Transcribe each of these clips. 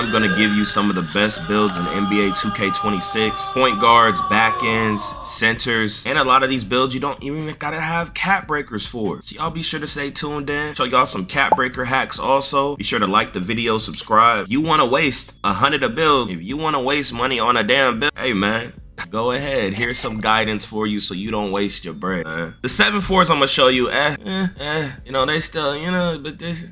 I'm gonna give you some of the best builds in NBA 2K26. Point guards, back ends, centers, and a lot of these builds you don't even gotta have cap breakers for. So y'all be sure to stay tuned in. Show y'all some cap breaker hacks also. Be sure to like the video, subscribe. If you wanna waste 100 a build, if you wanna waste money on a damn build, hey man, go ahead. Here's some guidance for you so you don't waste your bread. The 7-4s I'm gonna show you, you know, they still, you know, but this,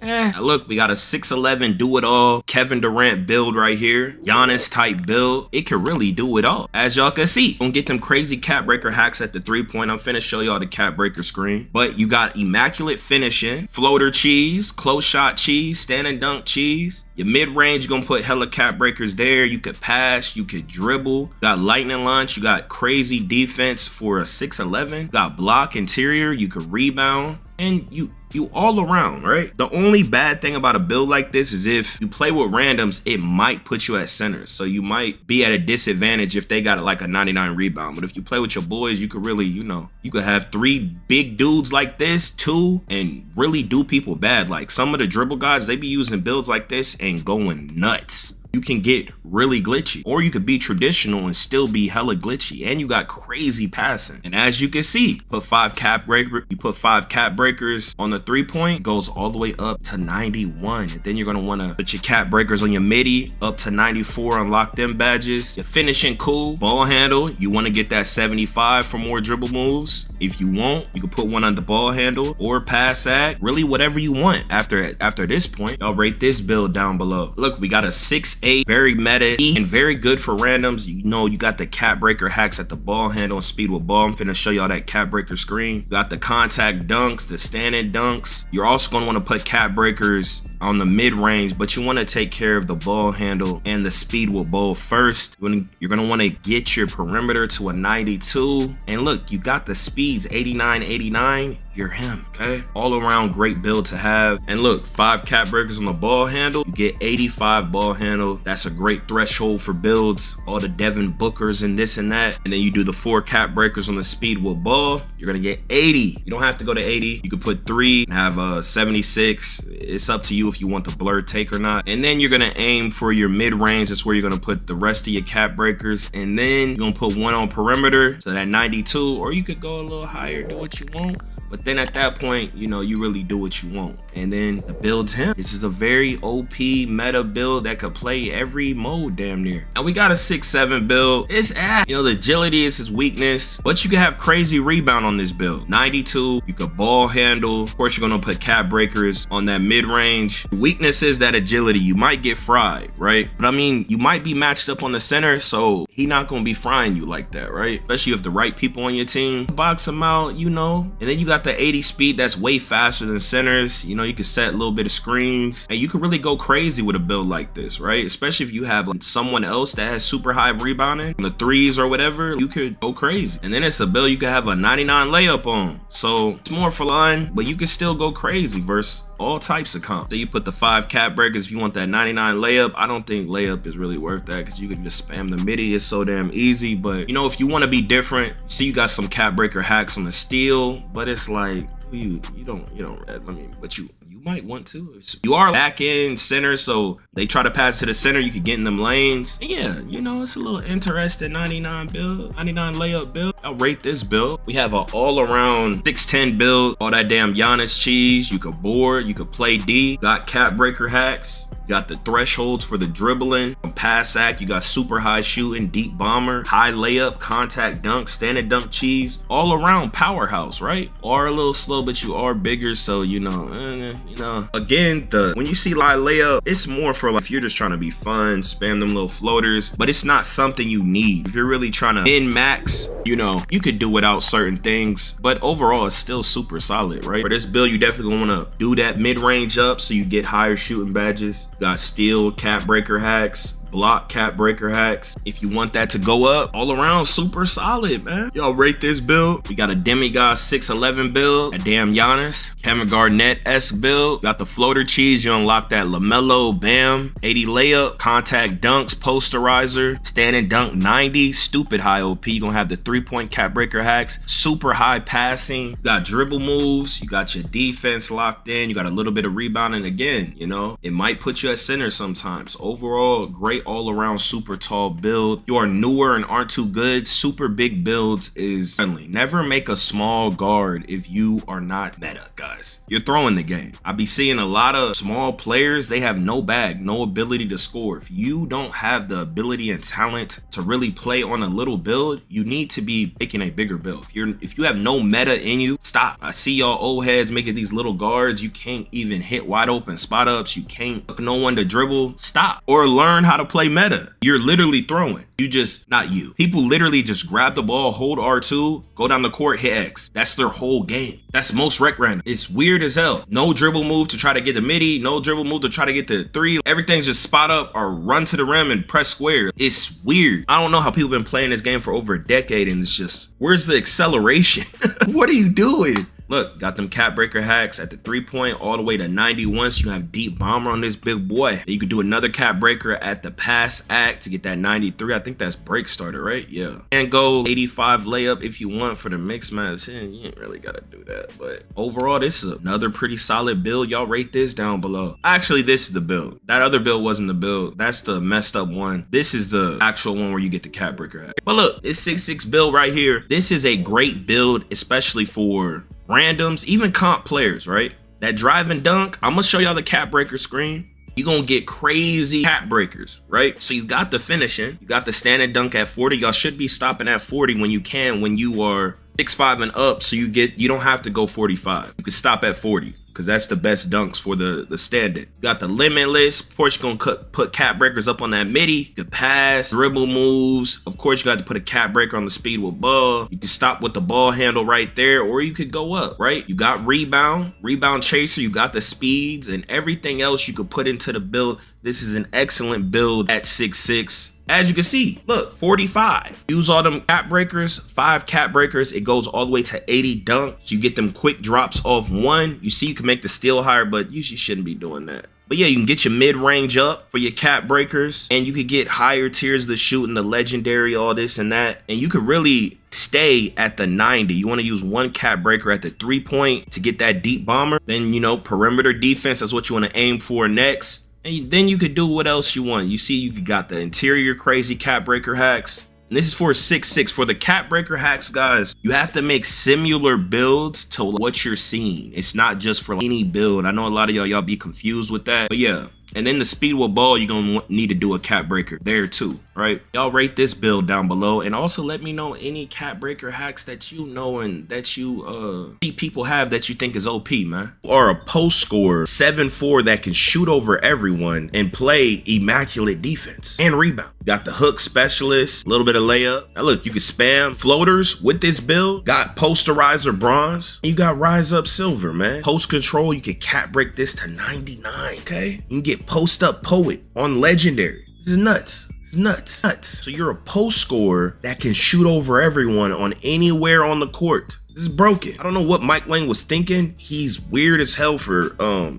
Now look, we got a 6'11" do-it-all Kevin Durant build right here. Giannis type build. It can really do it all. As y'all can see, don't get them crazy cap breaker hacks at the 3-point. I'm finna show y'all the cap breaker screen. But you got immaculate finishing, floater cheese, close shot cheese, stand and dunk cheese. Your mid-range, you're gonna put hella cap breakers there. You could pass, you could dribble. You got lightning launch, you got crazy defense for a 6'11". You got block interior, you could rebound. And you all around, right? The only bad thing about a build like this is if you play with randoms, it might put you at center. So you might be at a disadvantage if they got like a 99 rebound. But if you play with your boys, you could really, you know, you could have 3 big dudes like this, 2, and really do people bad. Like some of the dribble guys, they be using builds like this and going nuts. You can get really glitchy, or you could be traditional and still be hella glitchy, and you got crazy passing. And as you can see, put 5 cap breakers, you put 5 cap breakers on the 3-point, goes all the way up to 91. And then you're gonna wanna put your cap breakers on your midi up to 94, unlock them badges. Your finishing cool, ball handle, you wanna get that 75 for more dribble moves. If you won't, you can put one on the ball handle or pass act, really whatever you want. After this point, I'll rate this build down below. Look, we got a 6'8", very meta and very good for randoms. You know, you got the cap breaker hacks at the ball handle and speed with ball. I'm finna show y'all that cap breaker screen. You got the contact dunks, the stand-in dunks. You're also gonna wanna put cap breakers on the mid-range, but you wanna take care of the ball handle and the speed with ball first. You're gonna wanna get your perimeter to a 92. And look, you got the speeds 89, 89. You're him, okay? All around great build to have. And look, 5 cap breakers on the ball handle, you get 85 ball handle. That's a great threshold for builds. All the Devin Bookers and this and that. And then you do the 4 cap breakers on the speed with ball, you're gonna get 80. You don't have to go to 80. You could put 3 and have a 76. It's up to you if you want the blur take or not. And then you're gonna aim for your mid-range. That's where you're gonna put the rest of your cap breakers. And then you're gonna put 1 on perimeter, so that 92, or you could go a little higher, do what you want. But then at that point, you know, you really do what you want. And then the build's him. This is a very OP meta build that could play every mode damn near. And we got a 6'7" build. It's you know, the agility is his weakness, but you can have crazy rebound on this build. 92, you could ball handle. Of course, you're gonna put cap breakers on that mid-range. The weakness is that agility. You might get fried, right? But I mean, you might be matched up on the center, so he not gonna be frying you like that, right? Especially if the right people on your team. Box him out, you know. And then you got the 80 speed that's way faster than centers. You know, you can set a little bit of screens, and you can really go crazy with a build like this, right? Especially if you have like someone else that has super high rebounding, the 3s or whatever, you could go crazy. And then it's a build you could have a 99 layup on. So it's more fun, but you can still go crazy versus all types of comp. So you put the 5 cap breakers if you want that 99 layup. I don't think layup is really worth that because you can just spam the midi. It's so damn easy. But you know, if you want to be different, see, you got some cap breaker hacks on the steal, but it's like you don't I mean, but you might want to. You are back end center, so they try to pass to the center, you could get in them lanes. And yeah, you know, it's a little interesting 99 layup build. I'll rate this build. We have an all-around 6'10" build, all that damn Giannis cheese. You could board, you could play D, got cap breaker hacks. You got the thresholds for the dribbling, pass act, you got super high shooting, deep bomber, high layup, contact dunk, standing dunk cheese, all around powerhouse, right? Are a little slow, but you are bigger, so you know. Again, when you see live layup, it's more for like if you're just trying to be fun, spam them little floaters, but it's not something you need. If you're really trying to min-max, you know, you could do without certain things, but overall it's still super solid, right? For this build, you definitely want to do that mid-range up so you get higher shooting badges. Got steel cap breaker hacks, block cap breaker hacks. If you want that to go up, all around super solid, man. Y'all rate this build. We got a Demigod 6'11 build, a damn Giannis, Kevin Garnett-esque build. Got the floater cheese, you unlock that LaMelo, bam, 80 layup, contact dunks, posterizer, standing dunk 90, stupid high OP. You gonna have the 3-point cap breaker hacks, super high passing, you got dribble moves, you got your defense locked in, you got a little bit of rebounding. Again, you know, it might put you at center sometimes. Overall, great all around super tall build. You are newer and aren't too good, super big builds is friendly. Never make a small guard if you are not meta, guys. You're throwing the game. I be seeing a lot of small players, they have no bag, no ability to score. If you don't have the ability and talent to really play on a little build, you need to be making a bigger build. If you have no meta in you, stop. I see y'all old heads making these little guards. You can't even hit wide open spot ups. You can't hook no one to dribble. Stop. Or learn how to play meta. You're literally throwing. You just, not you. People literally just grab the ball, hold R2, go down the court, hit X. That's their whole game. That's most rec random. It's weird as hell. No dribble move to try to get the midi, no dribble move to try to get the three. Everything's just spot up or run to the rim and press square. It's weird. I don't know how people been playing this game for over a decade and it's just, where's the acceleration? What are you doing? Look, got them cap breaker hacks at the 3-point all the way to 91, so you have deep bomber on this big boy. And you could do another cap breaker at the pass act to get that 93. I think that's break starter, right? Yeah. And go 85 layup if you want for the mix match. You ain't really gotta do that. But overall, this is another pretty solid build. Y'all rate this down below. Actually, this is the build. That other build wasn't the build. That's the messed up one. This is the actual one where you get the cap breaker hack. But look, this 6'6 build right here, this is a great build, especially for randoms, even comp players, right? That drive and dunk, I'm gonna show y'all the cap breaker screen. You're gonna get crazy cap breakers, right? So you got the finishing, you got the standing dunk at 40. Y'all should be stopping at 40 when you can, when you are 6'5 and up, so you don't have to go 45. You can stop at 40. Because that's the best dunks for the standard. You got the limitless. Of course, you're gonna put cap breakers up on that midi. The pass, dribble moves. Of course, you got to put a cap breaker on the speed with ball. You can stop with the ball handle right there, or you could go up, right? You got rebound chaser. You got the speeds and everything else you could put into the build. This is an excellent build at 6'6". As you can see, look, 45. Use all them cap breakers, 5 cap breakers. It goes all the way to 80 dunk. So you get them quick drops off 1. You see, you can make the steal higher, but you shouldn't be doing that. But yeah, you can get your mid-range up for your cap breakers, and you could get higher tiers of the shooting, the legendary, all this and that. And you could really stay at the 90. You want to use 1 cap breaker at the 3-point to get that deep bomber. Then, you know, perimeter defense, that's what you want to aim for next. And then you could do what else you want. You see, you got the interior crazy cap breaker hacks. And this is for 6'6". For the cap breaker hacks, guys, you have to make similar builds to what you're seeing. It's not just for any build. I know a lot of y'all be confused with that. But yeah. And then the speed with ball, you're going to need to do a cap breaker there too, right? Y'all rate this build down below. And also let me know any cap breaker hacks that you know and that you see people have that you think is OP, man. Or a post scorer, 7'4", that can shoot over everyone and play immaculate defense and rebound. Got the hook specialist, a little bit of layup. Now look, you can spam floaters with this build. Got posterizer bronze. And you got rise up silver, man. Post control, you can cap break this to 99, okay? You can get post up poet on legendary. This is nuts. It's nuts. So you're a post scorer that can shoot over everyone on anywhere on the court. This is broken. I don't know what Mike Wang was thinking. He's weird as hell for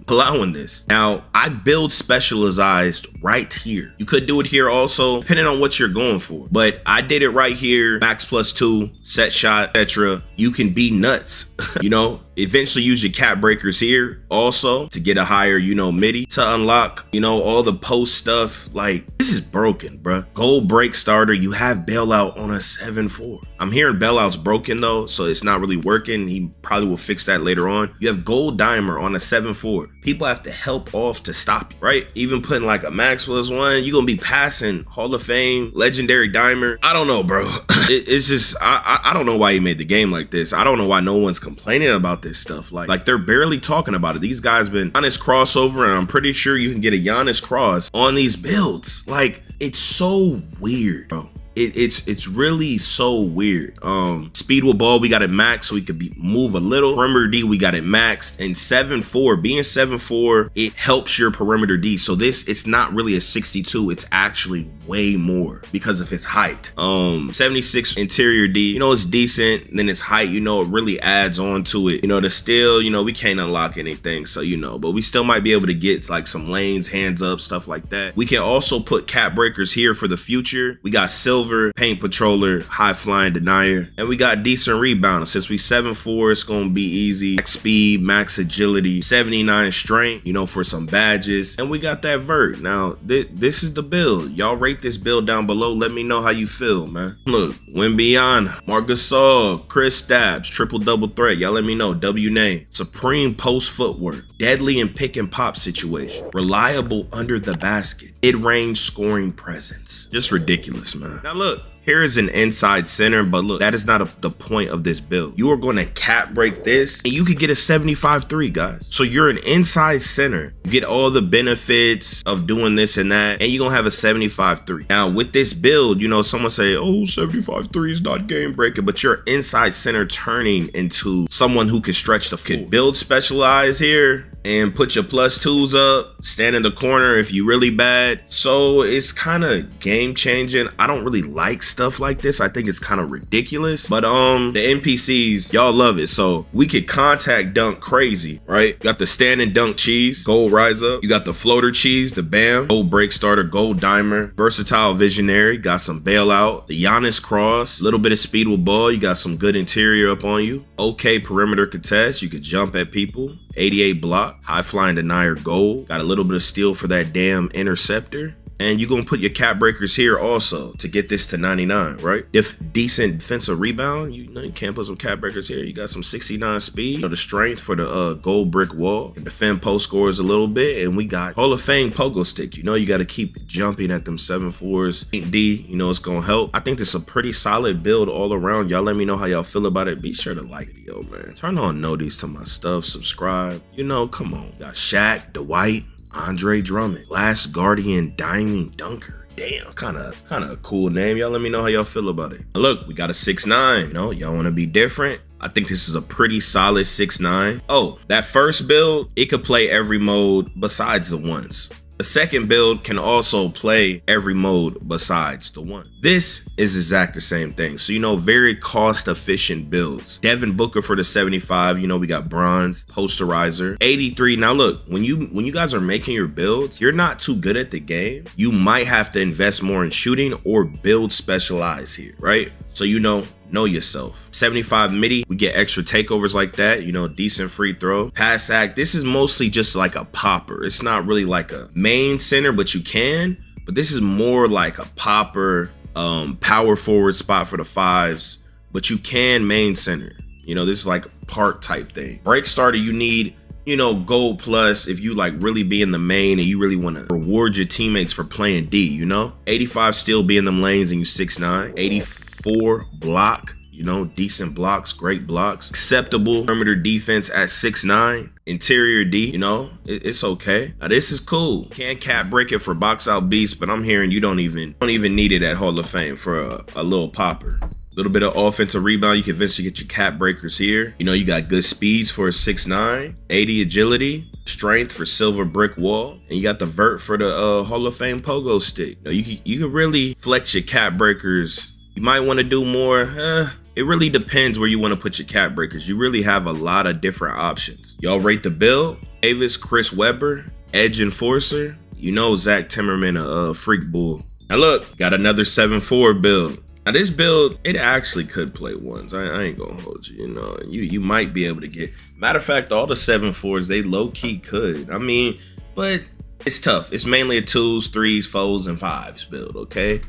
allowing this. Now, I build specialized right here. You could do it here also, depending on what you're going for. But I did it right here. Max +2, set shot, etc. You can be nuts. You know, eventually use your cap breakers here also to get a higher, you know, midi to unlock, you know, all the post stuff. Like, this is broken, bruh. Gold break starter. You have bailout on a 7'4". I'm hearing bailout's broken though, so it's not really working. He probably will fix that later on. You have gold dimer on a 7'4". People have to help off to stop you, right? Even putting like a max +1, you're gonna be passing Hall of Fame, legendary dimer. I don't know, bro. It's just, I don't know why he made the game like this. I don't know why no one's complaining about this stuff. Like they're barely talking about it. These guys been Giannis crossover, and I'm pretty sure you can get a Giannis cross on these builds. Like, it's so weird, bro. it's really so weird. Speed with ball, we got it maxed so we could move a little. Perimeter D, we got it maxed. And 7'4", being 7'4", it helps your perimeter D. So it's not really a 62, it's actually way more because of his height. 76 interior D, it's decent. Then his height, it really adds on to it. The steal, we can't unlock anything, so but we still might be able to get like some lanes, hands up, stuff like that. We can also put cap breakers here for the future. We got silver, paint patroller, high flying denier, and we got decent rebound. Since we 7'4", it's gonna be easy. Max speed, max agility, 79 strength, for some badges, and we got that vert. Now this is the build. Y'all rate this build down below. Let me know how you feel, man. Look, Wembyana, Marc Gasol, Chris Stabs, triple double threat. Y'all let me know. W name, supreme post footwork, deadly and pick and pop situation, reliable under the basket, mid-range scoring presence. Just ridiculous, man. Now look, here is an inside center, but look, that is not the point of this build. You are going to cap break this and you could get a 75-3, guys. So you're an inside center. You get all the benefits of doing this and that, and you're going to have a 75-3. Now with this build, someone say, oh, 75-3 is not game breaking, but you're inside center turning into someone who can stretch the floor. Could build specialize here and put your +2s up, stand in the corner if you really bad. So it's kind of game changing. I don't really like stuff like this. I think it's kind of ridiculous, but the NPCs, y'all love it. So we could contact dunk crazy, right? Got the stand and dunk cheese, gold rise up. You got the floater cheese, the bam, gold break starter, gold dimer, versatile visionary, got some bailout, the Giannis cross, a little bit of speed with ball. You got some good interior up on you. Okay, perimeter contest. You could jump at people. 88 block, high flying denier gold. Got a little bit of steel for that damn interceptor. And you're going to put your cap breakers here also to get this to 99, right? If decent defensive rebound, you can't put some cap breakers here. You got some 69 speed, the strength for the gold brick wall, and defend post scores a little bit. And we got Hall of Fame pogo stick. You got to keep jumping at them 7'4s. D, it's going to help. I think this is a pretty solid build all around. Y'all let me know how y'all feel about it. Be sure to like the video, man. Turn on notice to my stuff. Subscribe. Come on. Got Shaq, Dwight, Andre Drummond, Last Guardian Diamond Dunker. Damn, kind of a cool name. Y'all let me know how y'all feel about it. Look, we got a 6'9". Y'all want to be different? I think this is a pretty solid 6'9". Oh, that first build, it could play every mode besides the ones. The second build can also play every mode besides the one. This is exact the same thing. So, very cost efficient builds. Devin Booker for the 75, we got bronze, posterizer, 83. Now look, when you guys are making your builds, you're not too good at the game. You might have to invest more in shooting or build specialize here, right? So, know yourself. 75 midi, we get extra takeovers like that, decent free throw. Pass act, this is mostly just like a popper. It's not really like a main center, but you can. But this is more like a popper, power forward spot for the 5s, but you can main center. This is like a part type thing. Break starter, you need gold plus if you really be in the main and you really want to reward your teammates for playing D, 85 still be in them lanes and you 6'9", 84 block, decent blocks, great blocks, acceptable perimeter defense at 6'9", interior D, it's okay. Now this is cool. Can't cap break it for box out beast, but I'm hearing you don't even need it at Hall of Fame for a little popper. Little bit of offensive rebound, you can eventually get your cap breakers here. You got good speeds for a 6'9", 80 agility, strength for silver brick wall, and you got the vert for the Hall of Fame pogo stick. You can really flex your cap breakers. You might want to do more. It really depends where you want to put your cap breakers. You really have a lot of different options. Y'all rate the build. Davis, Chris Webber, Edge Enforcer. Zach Timmerman, a freak bull. Now look, got another 7'4 build. Now this build, it actually could play ones. I ain't gonna hold you. You might be able to get. Matter of fact, all the 7'4s, they low key could. But it's tough. It's mainly a 2s, 3s, 4s, and 5s build. Okay.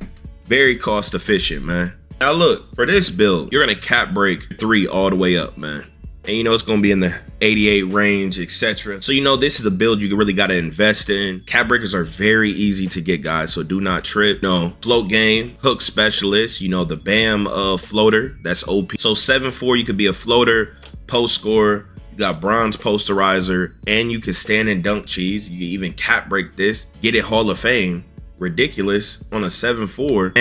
Very cost efficient, man. Now look, for this build, you're gonna cap break 3 all the way up, man. And it's gonna be in the 88 range, etc. So this is a build you really gotta invest in. Cap breakers are very easy to get, guys, so do not trip. Float game, hook specialist, the BAM floater, that's OP. So 7'4", you could be a floater, post scorer. You got bronze posterizer, and you can stand and dunk cheese. You can even cap break this, get it Hall of Fame. Ridiculous on a 7'4".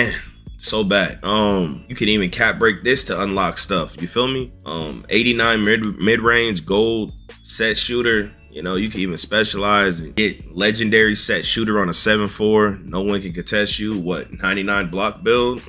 So bad. You can even cap break this to unlock stuff. You feel me? 89 mid-range gold set shooter. You know, you can even specialize and get legendary set shooter on a 7-4. No one can contest you. What, 99 block build?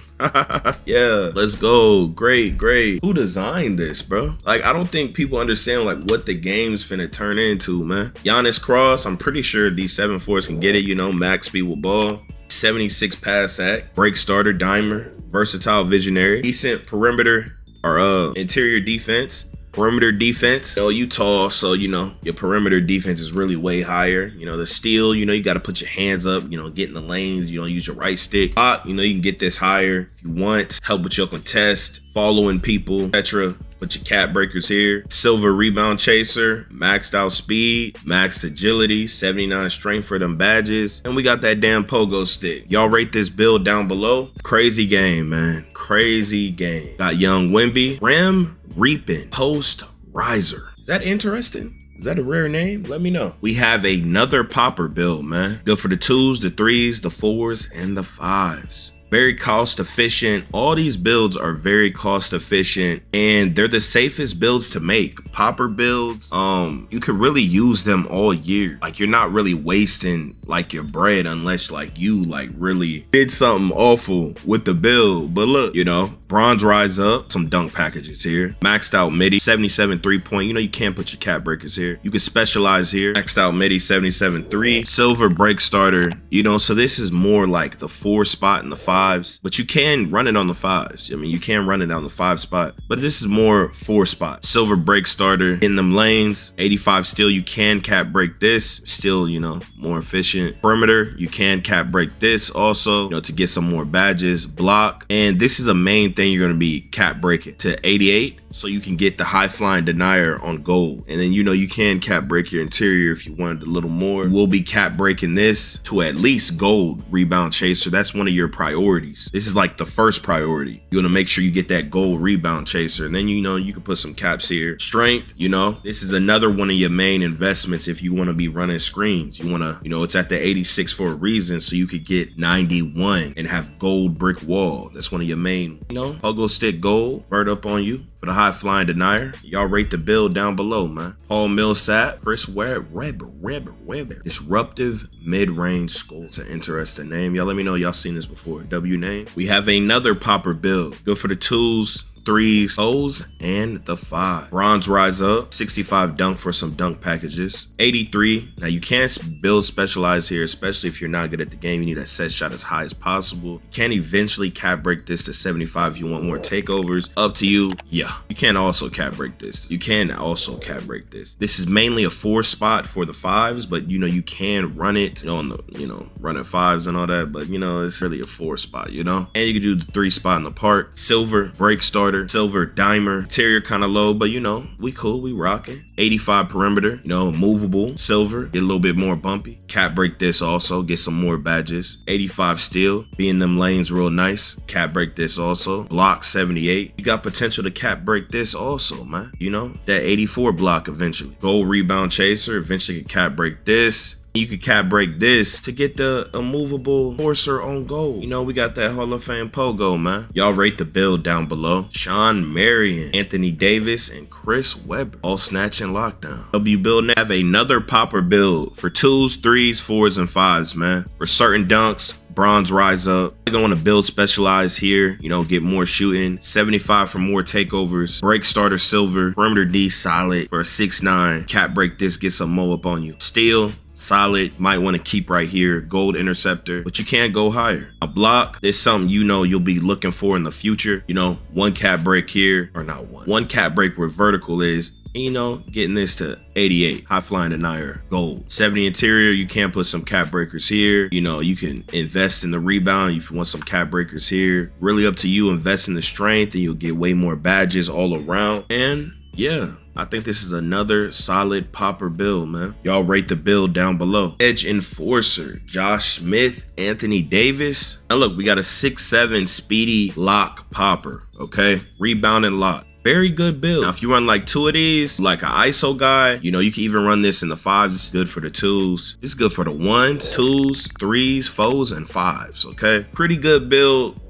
Yeah, let's go. Great. Who designed this, bro? Like, I don't think people understand like what the game's finna turn into, man. Giannis cross, I'm pretty sure these 7-4s can get it, you know, max speed with ball. 76 pass sack, break starter, dimer, versatile visionary, decent perimeter or interior defense. Perimeter defense, you know, you tall, so you know your perimeter defense is really way higher. You know, the steal, you know, you got to put your hands up, you know, get in the lanes, you know, use your right stick. Block, you know, you can get this higher if you want. Help with your contest, following people, etc. Put your cap breakers here. Silver rebound chaser, maxed out speed, maxed agility, 79 strength for them badges. And we got that damn pogo stick. Y'all rate this build down below. Crazy game, man. Crazy game. Got young Wimby, Rim Reaping, Post Riser. Is that interesting? Is that a rare name? Let me know. We have another popper build, man. Good for the 2s, the 3s, the 4s, and the 5s. Very cost efficient. All these builds are very cost efficient and they're the safest builds to make. Popper builds, you could really use them all year. Like, you're not really wasting like your bread unless like you like really did something awful with the build. But look, you know, bronze rise up, some dunk packages here. Maxed out midi, 77 3-point. You know, you can't put your cap breakers here. You can specialize here. Maxed out midi, 77 3. Silver break starter, you know, so this is more like the 4 spot and the 5. But you can run it on the 5s. I mean, you can run it on the 5 spot, but this is more 4 spot. Silver break starter in them lanes, 85 steal. You can cap break this, still, you know, more efficient. Perimeter, you can cap break this also, you know, to get some more badges. Block, and this is a main thing you're going to be cap breaking to 88. So you can get the high flying denier on gold. And then, you know, you can cap break your interior if you wanted a little more. We'll be cap breaking this to at least gold rebound chaser. That's one of your priorities. This is like the first priority. You want to make sure you get that gold rebound chaser. And then, you know, you can put some caps here. Strength, you know, this is another one of your main investments if you want to be running screens. You want to, you know, it's at the 86 for a reason. So you could get 91 and have gold brick wall. That's one of your main, you know, pogo stick gold. Bird up on you for the high flying denier. Y'all rate the build down below, man. Paul Millsap, Chris Webber. Disruptive mid-range skull. It's an interesting name. Y'all let me know y'all seen this before. W name. We have another popper build. Good for the 2s, 3s, O's, and the 5. Bronze rise up, 65 dunk for some dunk packages. 83. Now you can't build specialize here, especially if you're not good at the game. You need a set shot as high as possible. You can eventually cap break this to 75 if you want more takeovers. Up to you. Yeah, you can also cap break this. You can also cap break this. This is mainly a 4 spot for the 5s, but you know, you can run it, you know, on the, you know, run at 5s and all that, but you know, it's really a 4 spot, you know? And you can do the 3 spot in the part. Silver break starter, silver dimer, interior kind of low, but you know, we cool, we rocking. 85 perimeter, you know, movable, silver, get a little bit more bumpy. Cap break this also, get some more badges. 85 steel, be in them lanes real nice. Cap break this also. Block 78. You got potential to cap break this also, man. You know, that 84 block eventually. Gold rebound chaser, eventually can cap break this. You could cap break this to get the immovable forcer on gold. You know, we got that Hall of Fame pogo, man. Y'all rate the build down below. Sean Marion, Anthony Davis, and Chris Webber. All snatch and lockdown. W build have another popper build for 2s, 3s, 4s, and 5s, man. For certain dunks, bronze rise up. You're gonna want to build specialize here, you know, get more shooting. 75 for more takeovers. Break starter silver. Perimeter D solid for a 6'9". Cap break this, get some mo up on you. Steel solid, might want to keep right here. Gold interceptor, but you can't go higher. A block is something you know you'll be looking for in the future. You know, 1 cap break here, or not one cap break where vertical is. And, you know, getting this to 88, high flying denier, gold. 70 interior, you can put some cap breakers here. You know, you can invest in the rebound if you want some cap breakers here. Really up to you. Invest in the strength and you'll get way more badges all around. And yeah, I think this is another solid popper build, man. Y'all rate the build down below. Edge enforcer, Josh Smith, Anthony Davis. Now look, we got a 6'7" speedy lock popper, okay? Rebound and lock. Very good build. Now, if you run like 2 of these, like an ISO guy, you know, you can even run this in the 5s. It's good for the 2s. It's good for the 1s, 2s, 3s, 4s, and 5s, okay? Pretty good build.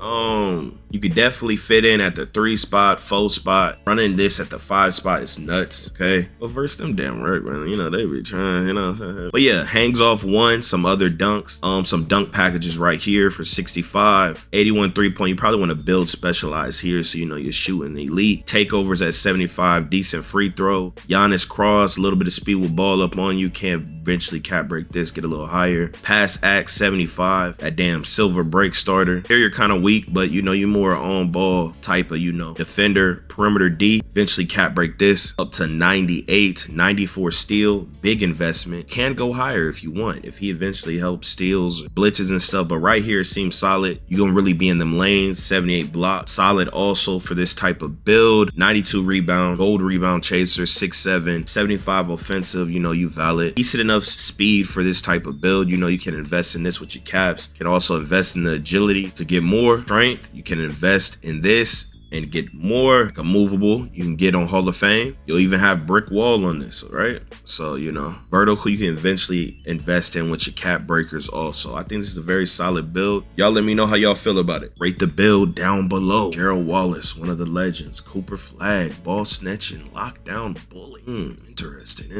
You could definitely fit in at the 3 spot, 4 spot. Running this at the 5 spot is nuts, okay? But versus them damn right, man. You know, they be trying, you know what I'm saying? But yeah, hangs off 1, some other dunks. Some dunk packages right here for 65. 81 3-point. You probably want to build specialized here so you know you're shooting elite. Takeovers at 75, decent free throw. Giannis cross, a little bit of speed with ball up on you. Can't eventually cap break this, get a little higher. Pass act 75. That damn silver break starter. Here you're kind of weak, but you know you're more on ball type of, you know, defender. Perimeter D, eventually cap break this up to 98, 94 steal. Big investment. Can go higher if you want, if he eventually helps steals, blitzes and stuff, but right here it seems solid. You're gonna really be in them lanes. 78 block, solid also for this type of build. 92 rebound, gold rebound chaser, 6'7", 75 offensive, you know, you valid. Decent enough speed for this type of build. You know, you can invest in this with your caps. You can also invest in the agility to get more strength. You can invest in this and get more, like a movable you can get on Hall of Fame. You'll even have brick wall on this, right? So, you know, vertical you can eventually invest in with your cap breakers also. I think this is a very solid build. Y'all let me know how y'all feel about it. Rate the build down below. Gerald Wallace, one of the legends. Cooper Flag, ball snatching, lockdown bully. Interesting.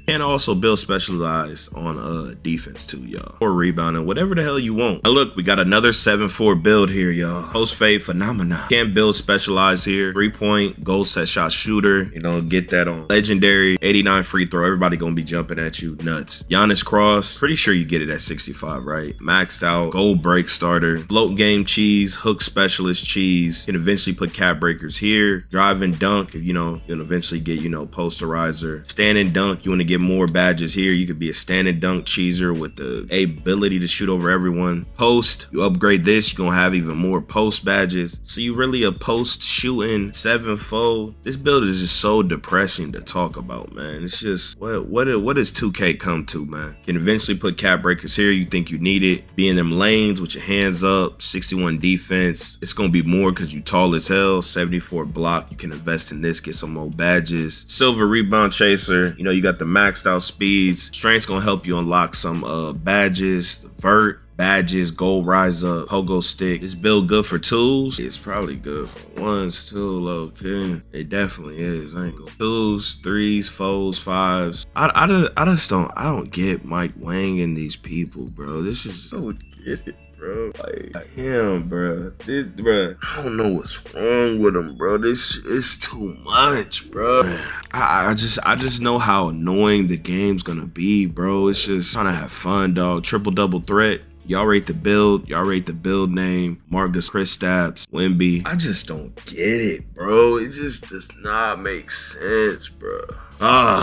And also build specialized on defense too, y'all. Or rebounding, whatever the hell you want. Now look, we got another 7-4 build here, y'all. Post fade phenomena. Can't build specialized here. 3-point goal set shot shooter. You know, get that on. Legendary 89 free throw. Everybody gonna be jumping at you. Nuts. Giannis cross. Pretty sure you get it at 65, right? Maxed out. Gold break starter. Float game cheese. Hook specialist cheese. You can eventually put cap breakers here. Drive and dunk. You know, you'll eventually get, you know, posterizer. Stand and dunk. You want to get more badges here. You could be a stand and dunk cheeser with the ability to shoot over everyone. Post. You upgrade this. You're gonna have even more post badges. So you really a post shooting 7-4. This build is just so depressing to talk about, man. It's just what does 2K come to, man? You can eventually put cap breakers here. You think you need it. Be in them lanes with your hands up. 61 defense. It's gonna be more because you tall as hell. 74 block. You can invest in this, get some more badges. Silver rebound chaser. You know, you got the maxed out speeds. Strength's gonna help you unlock some badges. The vert. Badges, gold rise up, pogo stick. This build good for 2s. It's probably good for 1s too, low key. It definitely is. I ain't gonna 2s, 3s, 4s, 5s. I don't get Mike Wang and these people, bro. This is so get it. Bro, like him, bro. I don't know what's wrong with him, bro. This is too much, bro. I just know how annoying the game's gonna be, bro. It's just trying to have fun, dog. Triple double threat. Y'all rate the build. Y'all rate the build name. Marcus, Kristaps, Wemby. I just don't get it, bro. It just does not make sense, bro.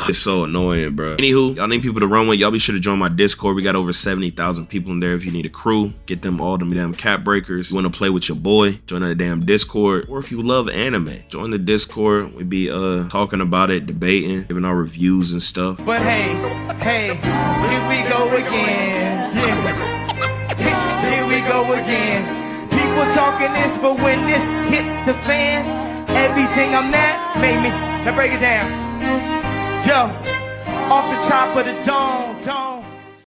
It's so annoying, bro. Anywho, y'all need people to run with. Y'all be sure to join my Discord. We got over 70,000 people in there. If you need a crew, get them all them damn cap breakers. You want to play with your boy, join the damn Discord. Or if you love anime, join the Discord. We be talking about it, debating, giving our reviews and stuff. But hey, here we go again. Yeah. Here we go again. People talking this, but when this hit the fan, everything I'm at made me. Now break it down. Yo, off the top of the dome.